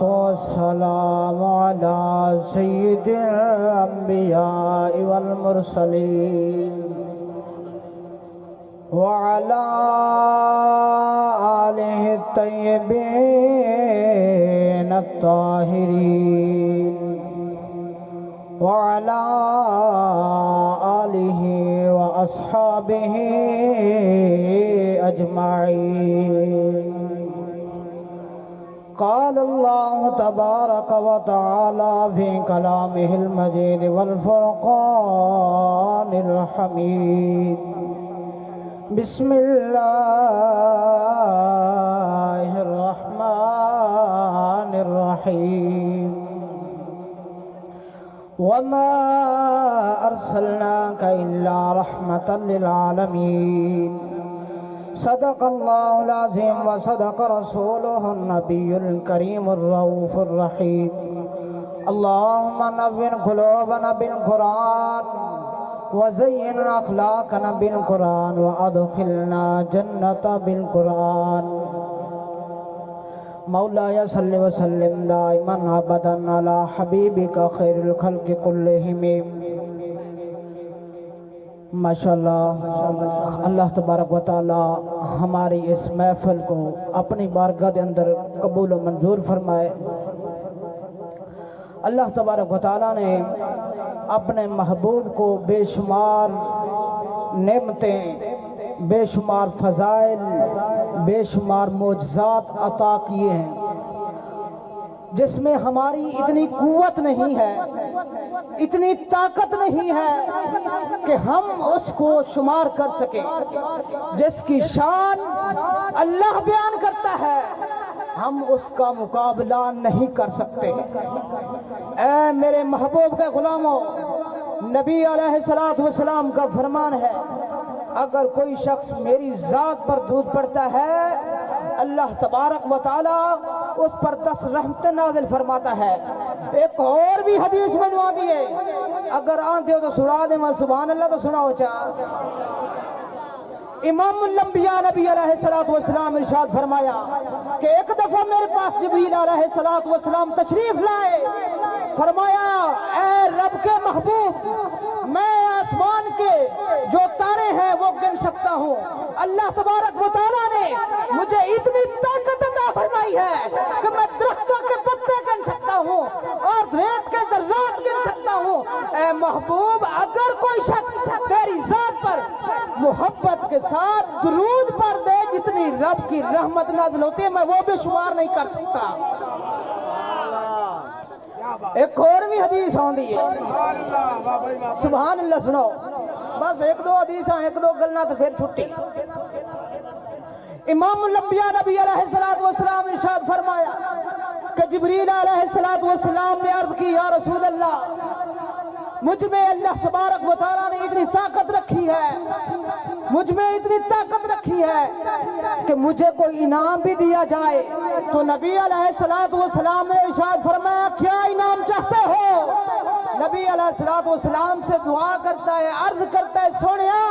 والسلام على سيد الأنبياء والمرسلين وعلى آله الطيبين الطاهرين وعلى آله وأصحابه أجمعين. قال الله تبارك وتعالى في كلامه المجيد والفرقان الحميد. بسم الله الرحمن الرحيم. وما أرسلناك إلا رحمة للعالمين. صدق الله العظيم وصدق رسوله النبي الكريم الرؤوف الرحيم. اللهم نور قلوبنا بالقرآن وزين أخلاقنا بالقرآن وأدخلنا جنة بالقرآن. مولاي صل وسلم دائما أبدا على حبيبك خير الخلق كلهم. ماشاءاللہ اللہ تبارک و تعالی ہماری اس محفل کو اپنی بارگاہ کے اندر قبول و منظور فرمائے. اللہ تبارک و تعالی نے اپنے محبوب کو بے شمار نعمتیں، بے شمار فضائل، بے شمار معجزات عطا کیے ہیں جس میں ہماری اتنی قوت نہیں ہے، اتنی طاقت نہیں ہے کہ ہم اس کو شمار کر سکیں. جس کی شان اللہ بیان کرتا ہے ہم اس کا مقابلہ نہیں کر سکتے. اے میرے محبوب کے غلاموں، نبی علیہ السلام کا فرمان ہے اگر کوئی شخص میری ذات پر درود پڑھتا ہے اللہ تبارک و تعالی اس پر 10 رحمتیں نازل فرماتا ہے. ایک اور بھی حدیث بنوا دیے، اگر آتے ہو تو سنا دیں، میں سبحان اللہ تو سناؤ چاہ. امام الانبیاء نبی علیہ السلام ارشاد فرمایا کہ ایک دفعہ میرے پاس جبریل علیہ السلام تشریف لائے. فرمایا اے رب کے محبوب، میں آسمان کے جو تارے ہیں وہ گن سکتا ہوں. اللہ تبارک و تعالیٰ نے مجھے اتنی طاقت عطا فرمائی ہے کہ میں درختوں کے پتے گن سکتا ہوں اور ریت کے ذرات گن سکتا ہوں. اے محبوب، اگر کوئی شخص تیری ذات پر محبت کے ساتھ درود پڑھ دے جتنی رب کی رحمت نازل ہوتی ہے میں وہ بھی شمار نہیں کر سکتا. ایک اور بھی حدیث آندی ہے، سبحان اللہ سنو. بس ایک دو حدیث ہیں، ایک دو گلنا تو پھر چھٹی. امام الانبیاء نبی علیہ السلام ارشاد فرمایا کہ جبریل علیہ السلام نے عرض کی یا رسول اللہ، مجھ میں اللہ تبارک و تعالیٰ نے اتنی طاقت رکھی ہے، مجھ میں اتنی طاقت رکھی ہے کہ مجھے کوئی انعام بھی دیا جائے. تو نبی علیہ السلام نے ارشاد فرمایا کیا انعام چاہتے ہو؟ نبی علیہ السلام سے دعا کرتا ہے، عرض کرتا ہے سونیا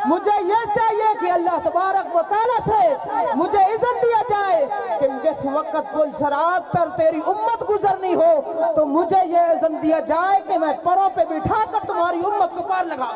مجھے یہ چاہیے کہ اللہ تبارک و تعالیٰ سے مجھے عزت دیا جائے کہ جس وقت پل صراط پر تیری امت گزرنی ہو تو مجھے یہ عزت دیا جائے کہ میں پروں پہ بٹھا کر تمہاری امت کو پار لگا.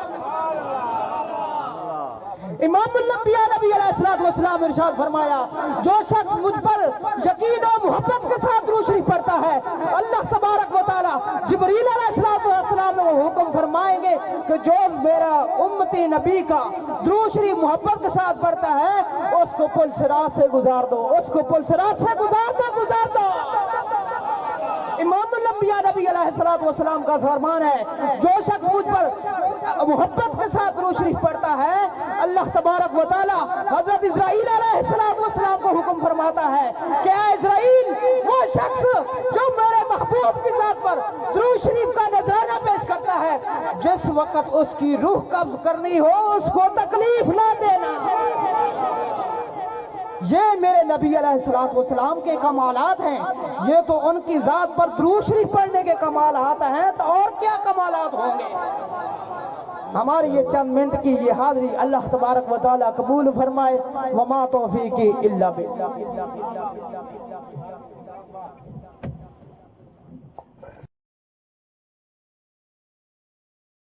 امام الانبیاء نبی علیہ السلام ارشاد فرمایا جو شخص مجھ پر یقین و محبت کے ساتھ درود شریف پڑھتا ہے اللہ تبارک و تعالی جبریل علیہ السلام نے حکم فرمائیں گے کہ جو میرا امتی نبی کا درود شریف محبت کے ساتھ پڑھتا ہے اس کو پل صراط سے گزار دو، اس کو پل صراط سے گزار دو. امام الانبیاء نبی علیہ السلام کا فرمان ہے جو شخص مجھ پر محبت کے ساتھ درود شریف پڑھتا ہے اللہ تبارک و تعالی حضرت اسرائیل علیہ السلام کو حکم فرماتا ہے کہ اے اسرائیل، وہ شخص جو میرے محبوب کی ذات پر درود شریف کا نذرانہ پیش کرتا ہے جس وقت اس کی روح قبض کرنی ہو اس کو تکلیف نہ دینا. یہ میرے نبی علیہ السلام کے کمالات ہیں. یہ تو ان کی ذات پر درود شریف پڑھنے کے کمالات ہیں تو اور کیا کمالات ہوں گے. ہماری یہ چند منٹ کی یہ حاضری اللہ تبارک و تعالی قبول فرمائے. وما توفیقی الا باللہ.